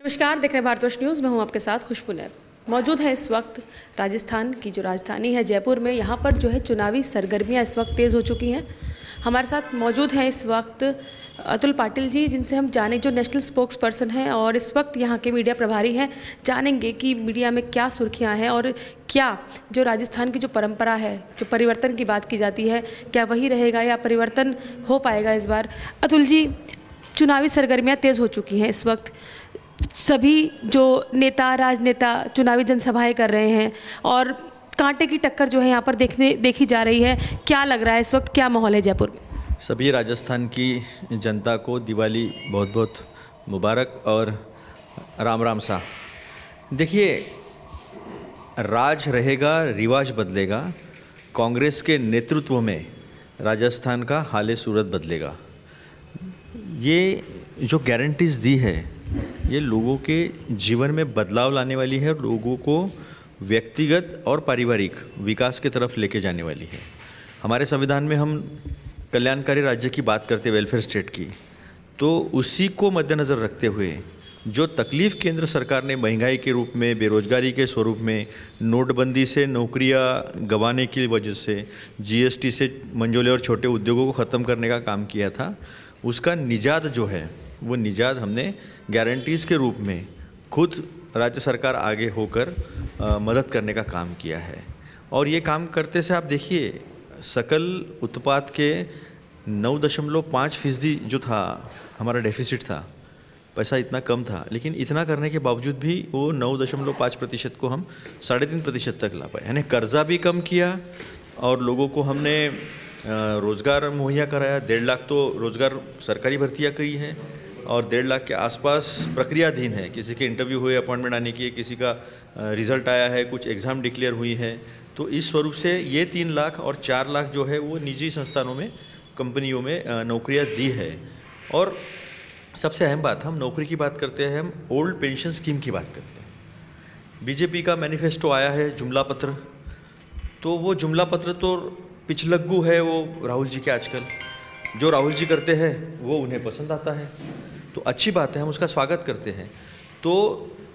नमस्कार, देख रहे हैं भारतवर्ष न्यूज़। मैं हूं आपके साथ खुशबू नैब। मौजूद है इस वक्त राजस्थान की जो राजधानी है जयपुर में। यहां पर जो है चुनावी सरगर्मियां इस वक्त तेज़ हो चुकी हैं। हमारे साथ मौजूद हैं इस वक्त अतुल पाटिल जी, जिनसे हम जाने जो नेशनल स्पोक्स पर्सन हैं और इस वक्त यहां के मीडिया प्रभारी हैं। जानेंगे कि मीडिया में क्या सुर्खियां हैं और क्या जो राजस्थान की जो परंपरा है, जो परिवर्तन की बात की जाती है, क्या वही रहेगा या परिवर्तन हो पाएगा इस बार। अतुल जी, चुनावी सरगर्मियाँ तेज़ हो चुकी हैं इस वक्त। सभी जो नेता राजनेता चुनावी जनसभाएं कर रहे हैं और कांटे की टक्कर जो है यहाँ पर देखी जा रही है। क्या लग रहा है इस वक्त, क्या माहौल है जयपुर में? सभी राजस्थान की जनता को दिवाली बहुत बहुत मुबारक और राम राम सा। देखिए, राज रहेगा, रिवाज बदलेगा। कांग्रेस के नेतृत्व में राजस्थान का हाल सूरत बदलेगा। ये जो गारंटीज़ दी है, ये लोगों के जीवन में बदलाव लाने वाली है, लोगों को व्यक्तिगत और पारिवारिक विकास की तरफ लेके जाने वाली है। हमारे संविधान में हम कल्याणकारी राज्य की बात करते हैं, वेलफेयर स्टेट की, तो उसी को मद्देनज़र रखते हुए जो तकलीफ़ केंद्र सरकार ने महंगाई के रूप में, बेरोजगारी के स्वरूप में, नोटबंदी से नौकरियां गंवाने की वजह से, जीएसटी से मंझोले और छोटे उद्योगों को ख़त्म करने का काम किया था, उसका निजात जो है वो निजात हमने गारंटीज़ के रूप में खुद राज्य सरकार आगे होकर मदद करने का काम किया है। और ये काम करते से आप देखिए, सकल उत्पाद के 9.5% जो था हमारा डेफिसिट था, पैसा इतना कम था, लेकिन इतना करने के बावजूद भी वो 9.5% को हम 3.5% तक ला पाए। यानी कर्जा भी कम किया और लोगों को हमने रोज़गार मुहैया कराया। 1.5 लाख तो रोज़गार सरकारी भर्तियाँ करी हैं और 1.5 लाख के आसपास प्रक्रियाधीन है। किसी के इंटरव्यू हुए, अपॉइंटमेंट आने की, किसी का रिज़ल्ट आया है, कुछ एग्ज़ाम डिक्लेयर हुई है। तो इस स्वरूप से ये 3 लाख और 4 लाख जो है वो निजी संस्थानों में, कंपनियों में नौकरियां दी है। और सबसे अहम बात, हम नौकरी की बात करते हैं, हम ओल्ड पेंशन स्कीम की बात करते हैं। बीजेपी का मैनिफेस्टो आया है, जुमला पत्र, तो वो जुमला पत्र तो पिछलग्गू है वो राहुल जी के। आजकल जो राहुल जी करते हैं वो उन्हें पसंद आता है, तो अच्छी बात है, हम उसका स्वागत करते हैं। तो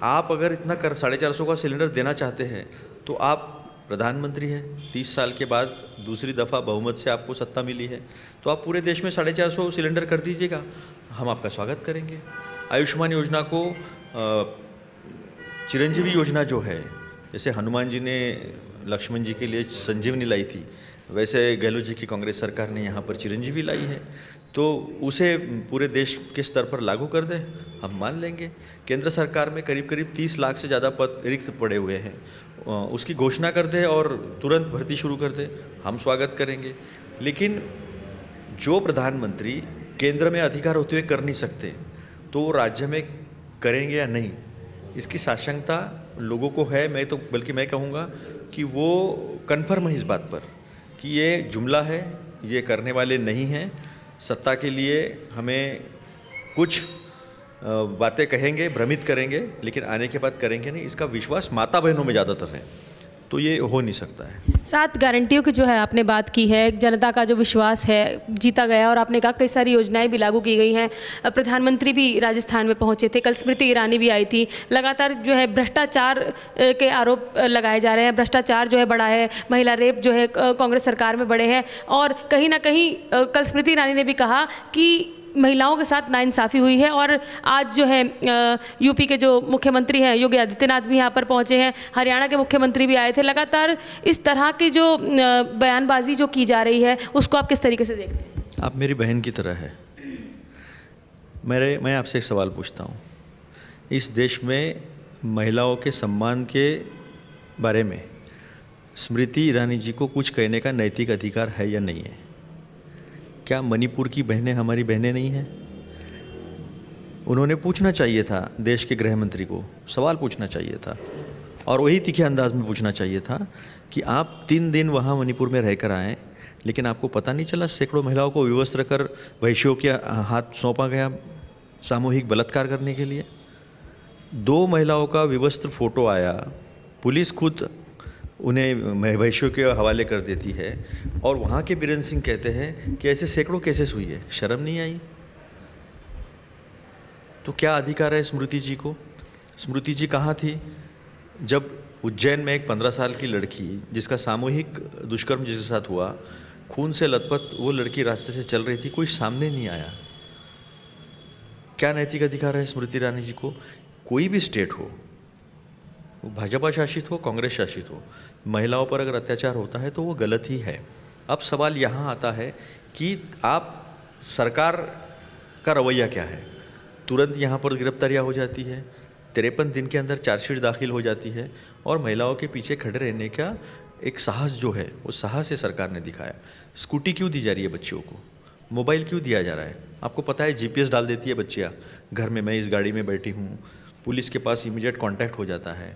आप अगर इतना 450 का सिलेंडर देना चाहते हैं तो आप प्रधानमंत्री हैं, 30 साल के बाद दूसरी दफ़ा बहुमत से आपको सत्ता मिली है, तो आप पूरे देश में 450 सिलेंडर कर दीजिएगा, हम आपका स्वागत करेंगे। आयुष्मान योजना को चिरंजीवी योजना जो है, जैसे हनुमान जी ने लक्ष्मण जी के लिए संजीवनी लाई थी, वैसे गहलोत जी की कांग्रेस सरकार ने यहाँ पर चिरंजीवी लाई है, तो उसे पूरे देश के स्तर पर लागू कर दें, हम मान लेंगे। केंद्र सरकार में करीब करीब 30 लाख से ज़्यादा पद रिक्त पड़े हुए हैं, उसकी घोषणा कर दें और तुरंत भर्ती शुरू कर दें, हम स्वागत करेंगे। लेकिन जो प्रधानमंत्री केंद्र में अधिकार होते हुए कर नहीं सकते, तो वो राज्य में करेंगे या नहीं, इसकी साशंकता लोगों को है। मैं तो बल्कि मैं कहूँगा कि वो कन्फर्म है इस बात पर कि ये जुमला है, ये करने वाले नहीं हैं। सत्ता के लिए हमें कुछ बातें कहेंगे, भ्रमित करेंगे, लेकिन आने के बाद करेंगे नहीं, इसका विश्वास माता बहनों में ज़्यादातर है, तो ये हो नहीं सकता है। 7 गारंटियों की जो है आपने बात की है, जनता का जो विश्वास है जीता गया और आपने कहा कई सारी योजनाएं भी लागू की गई हैं। प्रधानमंत्री भी राजस्थान में पहुंचे थे, कल स्मृति ईरानी भी आई थी। लगातार जो है भ्रष्टाचार के आरोप लगाए जा रहे हैं, भ्रष्टाचार जो है बढ़ा है, महिला रेप जो है कांग्रेस सरकार में बढ़े हैं। और कहीं ना कहीं कल स्मृति ईरानी ने भी कहा कि महिलाओं के साथ नाइंसाफ़ी हुई है। और आज जो है यूपी के जो मुख्यमंत्री हैं योगी आदित्यनाथ भी यहाँ पर पहुँचे हैं, हरियाणा के मुख्यमंत्री भी आए थे। लगातार इस तरह की जो बयानबाजी जो की जा रही है, उसको आप किस तरीके से देखते हैं? आप मेरी बहन की तरह है। मैं आपसे एक सवाल पूछता हूँ, इस देश में महिलाओं के सम्मान के बारे में स्मृति ईरानी जी को कुछ कहने का नैतिक अधिकार है या नहीं है? क्या मणिपुर की बहनें हमारी बहनें नहीं हैं? उन्होंने पूछना चाहिए था, देश के गृह मंत्री को सवाल पूछना चाहिए था, और वही तीखे अंदाज में पूछना चाहिए था कि आप 3 दिन वहाँ मणिपुर में रहकर आए, लेकिन आपको पता नहीं चला सैकड़ों महिलाओं को विवस्त्र कर वैश्यों के हाथ सौंपा गया सामूहिक बलात्कार करने के लिए। 2 महिलाओं का विवस्त्र फोटो आया, पुलिस खुद उन्हें वैश्यों के हवाले कर देती है, और वहाँ के बीरेन सिंह कहते हैं कि ऐसे सैकड़ों केसेस हुई है, शर्म नहीं आई? तो क्या अधिकार है स्मृति जी को? स्मृति जी कहाँ थी जब उज्जैन में एक 15 साल की लड़की जिसका सामूहिक दुष्कर्म जिसके साथ हुआ, खून से लथपथ वो लड़की रास्ते से चल रही थी, कोई सामने नहीं आया? क्या नैतिक अधिकार है स्मृति ईरानी जी को? कोई भी स्टेट हो, वो भाजपा शासित हो, कांग्रेस शासित हो, महिलाओं पर अगर अत्याचार होता है तो वो गलत ही है। अब सवाल यहाँ आता है कि आप सरकार का रवैया क्या है? तुरंत यहाँ पर गिरफ्तारियाँ हो जाती है, 53 दिन के अंदर चार्जशीट दाखिल हो जाती है, और महिलाओं के पीछे खड़े रहने का एक साहस जो है वो साहस है सरकार ने दिखाया। स्कूटी क्यों दी जा रही है बच्चियों को? मोबाइल क्यों दिया जा रहा है? आपको पता है जीपीएस डाल देती है बच्चियाँ घर में, मैं इस गाड़ी में बैठी हूँ, पुलिस के पास इमीडिएट कांटेक्ट हो जाता है।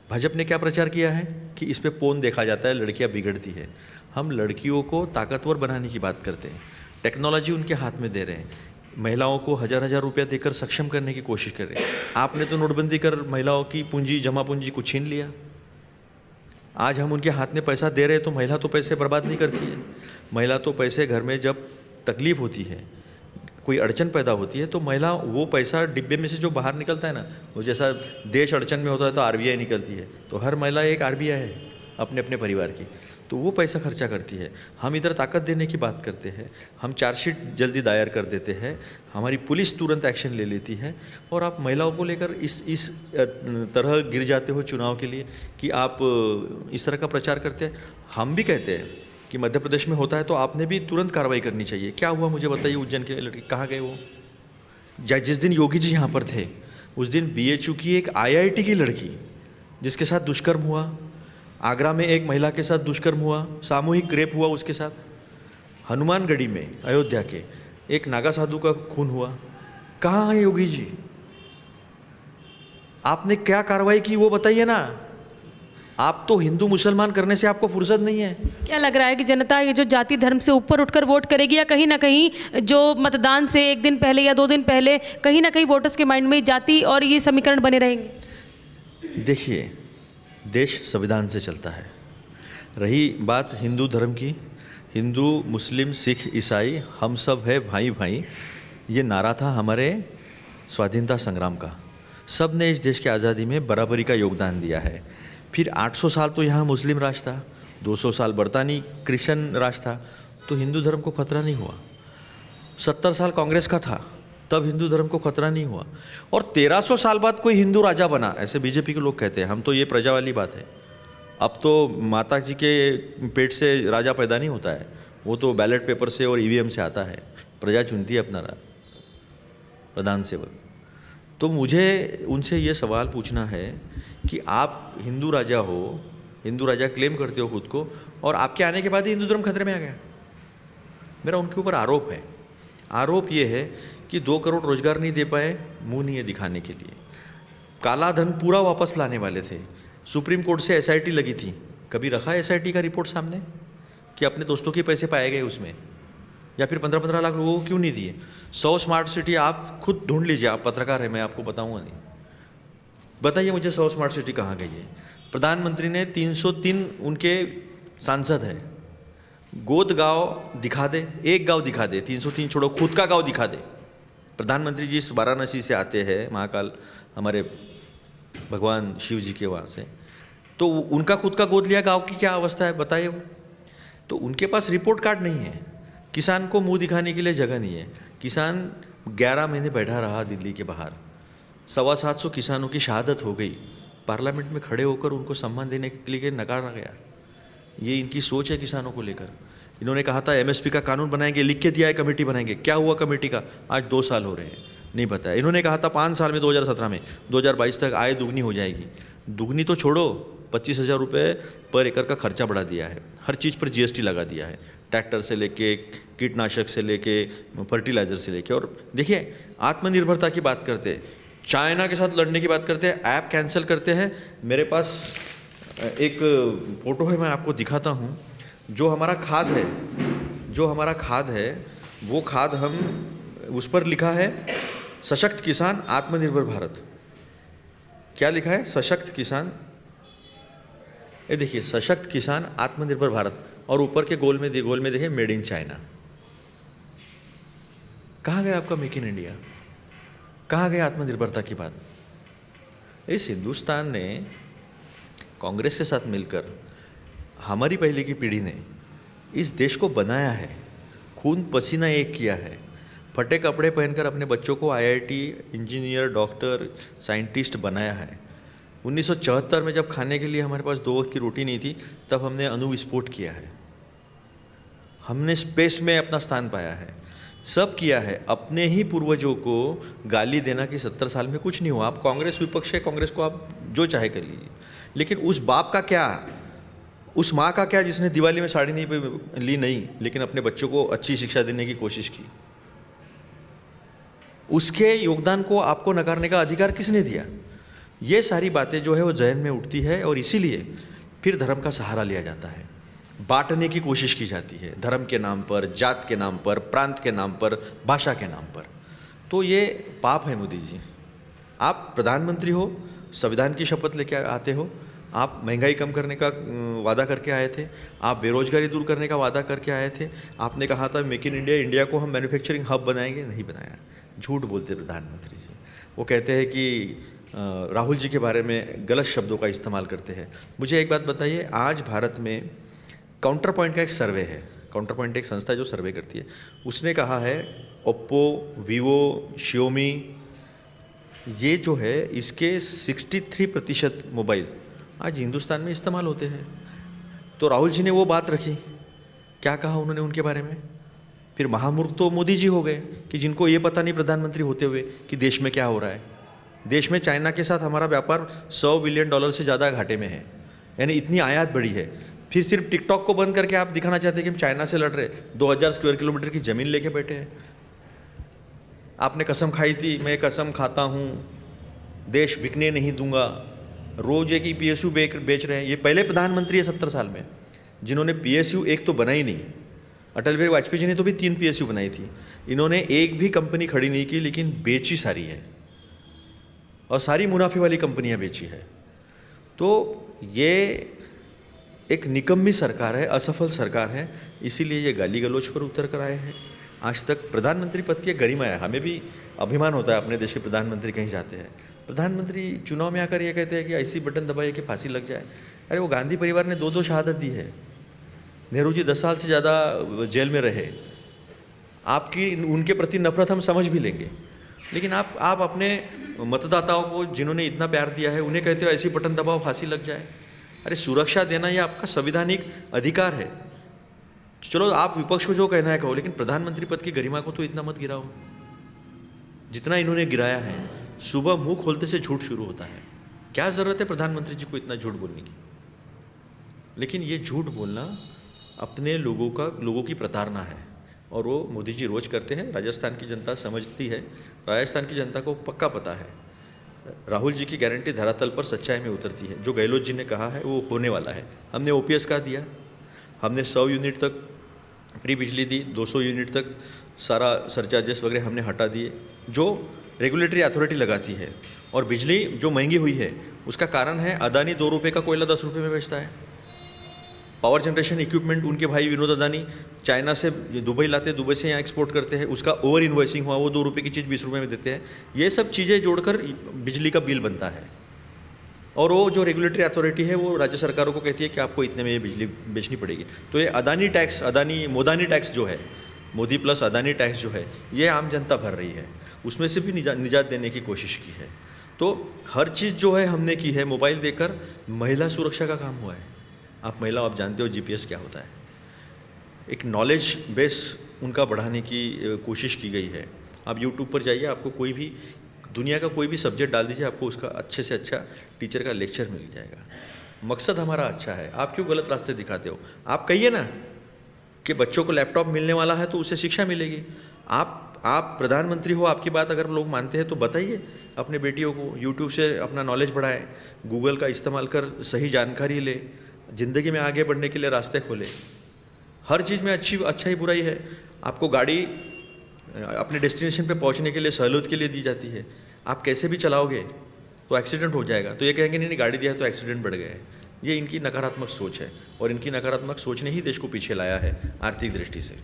भाजपा ने क्या प्रचार किया है कि इस पे पोन देखा जाता है, लड़कियाँ बिगड़ती है। हम लड़कियों को ताकतवर बनाने की बात करते हैं, टेक्नोलॉजी उनके हाथ में दे रहे हैं, महिलाओं को हज़ार हज़ार रुपया देकर सक्षम करने की कोशिश कर रहे हैं। आपने तो नोटबंदी कर महिलाओं की पूंजी, जमा पूंजी को छीन लिया। आज हम उनके हाथ में पैसा दे रहे हैं तो महिला तो पैसे बर्बाद नहीं करती है। महिला तो पैसे घर में जब तकलीफ होती है, कोई अड़चन पैदा होती है, तो महिला वो पैसा डिब्बे में से जो बाहर निकलता है ना, वो जैसा देश अड़चन में होता है तो आरबीआई निकलती है, तो हर महिला एक आरबीआई है अपने अपने परिवार की, तो वो पैसा खर्चा करती है। हम इधर ताकत देने की बात करते हैं, हम चार्जशीट जल्दी दायर कर देते हैं, हमारी पुलिस तुरंत एक्शन ले लेती है, और आप महिलाओं को लेकर इस तरह गिर जाते हो चुनाव के लिए कि आप इस तरह का प्रचार करते हैं। हम भी कहते हैं कि मध्य प्रदेश में होता है तो आपने भी तुरंत कार्रवाई करनी चाहिए। क्या हुआ मुझे बताइए, उज्जैन के लड़की कहाँ गए वो? जिस दिन योगी जी यहाँ पर थे उस दिन बीएचयू की एक आईआईटी की लड़की जिसके साथ दुष्कर्म हुआ, आगरा में एक महिला के साथ दुष्कर्म हुआ, सामूहिक रेप हुआ उसके साथ, हनुमानगढ़ी में अयोध्या के एक नागा साधु का खून हुआ। कहाँ है योगी जी? आपने क्या कार्रवाई की वो बताइए ना। आप तो हिंदू मुसलमान करने से आपको फुर्सत नहीं है। क्या लग रहा है कि जनता ये जो जाति धर्म से ऊपर उठकर वोट करेगी, या कहीं ना कहीं जो मतदान से एक दिन पहले या 2 दिन पहले कहीं ना कहीं वोटर्स के माइंड में जाति और ये समीकरण बने रहेंगे? देखिए, देश संविधान से चलता है। रही बात हिंदू धर्म की, हिंदू मुस्लिम सिख ईसाई हम सब है भाई भाई, ये नारा था हमारे स्वाधीनता संग्राम का। सब ने इस देश की आज़ादी में बराबरी का योगदान दिया है। फिर 800 साल तो यहाँ मुस्लिम राज था, 200 साल बरतानी क्रिश्चियन राज था, तो हिंदू धर्म को खतरा नहीं हुआ। 70 साल कांग्रेस का था, तब हिंदू धर्म को खतरा नहीं हुआ। और 1300 साल बाद कोई हिंदू राजा बना, ऐसे बीजेपी के लोग कहते हैं। हम तो ये प्रजा वाली बात है। अब तो माता जी के पेट से राजा पैदा नहीं होता है, वो तो बैलेट पेपर से और ईवीएम से आता है। प्रजा चुनती है अपना प्रधान सेवक। तो मुझे उनसे ये सवाल पूछना है कि आप हिंदू राजा हो, हिंदू राजा क्लेम करते हो खुद को, और आपके आने के बाद ही हिंदू धर्म खतरे में आ गया। मेरा उनके ऊपर आरोप है। आरोप ये है कि 2 करोड़ रोजगार नहीं दे पाए, मुंह नहीं है दिखाने के लिए। काला धन पूरा वापस लाने वाले थे। सुप्रीम कोर्ट से एसआईटी लगी थी, कभी रखा एसआईटी का रिपोर्ट सामने कि अपने दोस्तों के पैसे पाए गए उसमें? या फिर 15-15 लाख लोगों को क्यों नहीं दिए? 100 स्मार्ट सिटी आप खुद ढूंढ लीजिए, आप पत्रकार हैं, मैं आपको बताऊंगा नहीं। बताइए मुझे 100 स्मार्ट सिटी कहाँ गई है? प्रधानमंत्री ने 303 उनके सांसद है, गोद गांव दिखा दे, एक गांव दिखा दे, 303 छोड़ो, खुद का गांव दिखा दे। प्रधानमंत्री जी इस वाराणसी से आते हैं, महाकाल हमारे भगवान शिव जी के वहाँ से, तो उनका खुद का गोद लिया गांव की क्या अवस्था है बताइए वो। तो उनके पास रिपोर्ट कार्ड नहीं है, किसान को मुंह दिखाने के लिए जगह नहीं है। किसान 11 महीने बैठा रहा दिल्ली के बाहर, 725 किसानों की शहादत हो गई। पार्लियामेंट में खड़े होकर उनको सम्मान देने के लिए नकारा गया। ये इनकी सोच है किसानों को लेकर। इन्होंने कहा था एमएसपी का कानून बनाएंगे, लिख के दिया है कमेटी बनाएंगे। क्या हुआ कमेटी का? आज 2 साल हो रहे हैं, नहीं पता है। इन्होंने कहा था 5 साल में 2017 में 2022 तक आय दुगनी हो जाएगी। दुगनी तो छोड़ो, 25,000 रुपये पर एकड़ का खर्चा बढ़ा दिया है। हर चीज़ पर जीएसटी लगा दिया है, ट्रैक्टर से लेके कीटनाशक से लेके फर्टिलाइज़र से लेके। और देखिए, आत्मनिर्भरता की बात करते हैं, चाइना के साथ लड़ने की बात करते हैं, ऐप कैंसिल करते हैं। मेरे पास एक फ़ोटो है, मैं आपको दिखाता हूँ। जो हमारा खाद है वो खाद हम, उस पर लिखा है सशक्त किसान आत्मनिर्भर भारत। क्या लिखा है? सशक्त किसान, ये देखिए, सशक्त किसान आत्मनिर्भर भारत, और ऊपर के गोल में देखिए मेड इन चाइना। कहाँ गया आपका मेक इन इंडिया? कहाँ गया आत्मनिर्भरता की बात? इस हिंदुस्तान ने कांग्रेस के साथ मिलकर, हमारी पहले की पीढ़ी ने इस देश को बनाया है, खून पसीना एक किया है, फटे कपड़े पहनकर अपने बच्चों को आईआईटी, इंजीनियर, डॉक्टर, साइंटिस्ट बनाया है। 1974 में जब खाने के लिए हमारे पास 2 वक्त की रोटी नहीं थी, तब हमने अणु विस्फोट किया है, हमने स्पेस में अपना स्थान पाया है, सब किया है। अपने ही पूर्वजों को गाली देना कि 70 साल में कुछ नहीं हुआ। आप कांग्रेस विपक्ष है, कांग्रेस को आप जो चाहे कर लीजिए, लेकिन उस बाप का क्या, उस माँ का क्या जिसने दिवाली में साड़ी नहीं ली नहीं, लेकिन अपने बच्चों को अच्छी शिक्षा देने की कोशिश की? उसके योगदान को आपको नकारने का अधिकार किसने दिया? ये सारी बातें जो है वो जहन में उठती है, और इसीलिए फिर धर्म का सहारा लिया जाता है, बांटने की कोशिश की जाती है, धर्म के नाम पर, जात के नाम पर, प्रांत के नाम पर, भाषा के नाम पर। तो ये पाप है मोदी जी। आप प्रधानमंत्री हो, संविधान की शपथ लेके आते हो, आप महंगाई कम करने का वादा करके आए थे, आप बेरोजगारी दूर करने का वादा करके आए थे, आपने कहा था मेक इन इंडिया, इंडिया को हम मैन्युफैक्चरिंग हब बनाएंगे, नहीं बनाया। झूठ बोलते प्रधानमंत्री जी। वो कहते हैं कि राहुल जी के बारे में गलत शब्दों का इस्तेमाल करते हैं। मुझे एक बात बताइए, आज भारत में काउंटर पॉइंट का एक सर्वे है, काउंटर पॉइंट एक संस्था जो सर्वे करती है, उसने कहा है ओप्पो, वीवो, शियोमी, ये जो है इसके 63% मोबाइल आज हिंदुस्तान में इस्तेमाल होते हैं। तो राहुल जी ने वो बात रखी, क्या कहा उन्होंने उनके बारे में? फिर महामूर्ख तो मोदी जी हो गए कि जिनको ये पता नहीं प्रधानमंत्री होते हुए कि देश में क्या हो रहा है। देश में चाइना के साथ हमारा व्यापार $100 बिलियन से ज़्यादा घाटे में है, यानी इतनी आयात बढ़ी है। फिर सिर्फ टिकटॉक को बंद करके आप दिखाना चाहते हैं कि हम चाइना से लड़ रहे, 2000 स्क्वायर किलोमीटर की ज़मीन लेके बैठे हैं। आपने कसम खाई थी, मैं कसम खाता हूँ देश बिकने नहीं दूंगा, रोज एक ही PSU बेच रहे हैं। ये पहले प्रधानमंत्री है 70 साल में जिन्होंने PSU एक तो बनाई नहीं। अटल बिहारी वाजपेयी जी ने तो भी 3 PSU बनाई थी, इन्होंने एक भी कंपनी खड़ी नहीं की, लेकिन बेची सारी है, और सारी मुनाफे वाली कंपनियां बेची है। तो ये एक निकम्मी सरकार है, असफल सरकार है, इसीलिए ये गाली गलौज पर उतर कर आए हैं। आज तक प्रधानमंत्री पद की गरिमा है, हमें भी अभिमान होता है अपने देश के प्रधानमंत्री कहीं जाते हैं। प्रधानमंत्री चुनाव में आकर ये कहते हैं कि ऐसी बटन दबाइए कि फांसी लग जाए। अरे वो गांधी परिवार ने 2-2 शहादत दी है, नेहरू जी 10 साल से ज़्यादा जेल में रहे। आपकी उनके प्रति नफरत हम समझ भी लेंगे, लेकिन आप अपने मतदाताओं को जिन्होंने इतना प्यार दिया है उन्हें कहते हो ऐसी बटन दबाओ फांसी लग जाए। अरे सुरक्षा देना ये आपका संवैधानिक अधिकार है। चलो आप विपक्ष को जो कहना है कहो, लेकिन प्रधानमंत्री पद की गरिमा को तो इतना मत गिराओ जितना इन्होंने गिराया है। सुबह मुंह खोलते से झूठ शुरू होता है। क्या ज़रूरत है प्रधानमंत्री जी को इतना झूठ बोलने की? लेकिन ये झूठ बोलना अपने लोगों की प्रताड़ना है, और वो मोदी जी रोज करते हैं। राजस्थान की जनता समझती है, राजस्थान की जनता को पक्का पता है। राहुल जी की गारंटी धरातल पर सच्चाई में उतरती है। जो गहलोत जी ने कहा है वो होने वाला है। हमने OPS का दिया, हमने 100 यूनिट तक फ्री बिजली दी, 200 यूनिट तक सारा सरचार्जेस वगैरह हमने हटा दिए जो रेगुलेटरी अथॉरिटी लगाती है। और बिजली जो महंगी हुई है उसका कारण है अदानी 2 रुपये का कोयला 10 रुपये में बेचता है। पावर जनरेशन इक्विपमेंट उनके भाई विनोद अदानी चाइना से दुबई लाते, दुबई से यहाँ एक्सपोर्ट करते हैं, उसका ओवर इन्वॉइसिंग हुआ, वो 2 रुपये की चीज़ 20 रुपये में देते हैं। ये सब चीज़ें जोड़कर बिजली का बिल बनता है, और वो जो रेगुलेटरी अथॉरिटी है वो राज्य सरकारों को कहती है कि आपको इतने में ये बिजली बेचनी पड़ेगी। तो ये अदानी टैक्स, मोदानी टैक्स जो है, मोदी प्लस अदानी टैक्स जो है, ये आम जनता भर रही है, उसमें से भी निजात देने की कोशिश की है। तो हर चीज़ जो है हमने की है। मोबाइल देकर महिला सुरक्षा का काम हुआ है। आप महिला, आप जानते हो GPS क्या होता है। एक नॉलेज बेस उनका बढ़ाने की कोशिश की गई है। आप यूट्यूब पर जाइए, आपको कोई भी दुनिया का कोई भी सब्जेक्ट डाल दीजिए, आपको उसका अच्छे से अच्छा टीचर का लेक्चर मिल जाएगा। मकसद हमारा अच्छा है, आप क्यों गलत रास्ते दिखाते हो? आप कहिए ना कि बच्चों को लैपटॉप मिलने वाला है तो उससे शिक्षा मिलेगी। आप प्रधानमंत्री हो, आपकी बात अगर लोग मानते हैं तो बताइए अपने बेटियों को, यूट्यूब से अपना नॉलेज बढ़ाएं, गूगल का इस्तेमाल कर सही जानकारी ले, ज़िंदगी में आगे बढ़ने के लिए रास्ते खोले। हर चीज़ में अच्छा ही बुराई है। आपको गाड़ी अपने डेस्टिनेशन पे पहुंचने के लिए सहूलियत के लिए दी जाती है, आप कैसे भी चलाओगे तो एक्सीडेंट हो जाएगा, तो ये कहेंगे नहीं गाड़ी दिया है तो एक्सीडेंट बढ़ गए। ये इनकी नकारात्मक सोच है, और इनकी नकारात्मक सोच ने ही देश को पीछे लाया है आर्थिक दृष्टि से।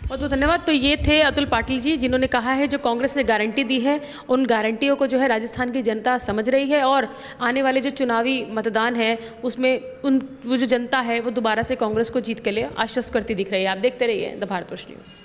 बहुत बहुत धन्यवाद। तो ये थे अतुल पाटिल जी, जिन्होंने कहा है जो कांग्रेस ने गारंटी दी है उन गारंटियों को जो है राजस्थान की जनता समझ रही है, और आने वाले जो चुनावी मतदान है उसमें वो जो जनता है वो दोबारा से कांग्रेस को जीत के लिए आश्वस्त करती दिख रही है। आप देखते रहिए द भारतवर्ष न्यूज़।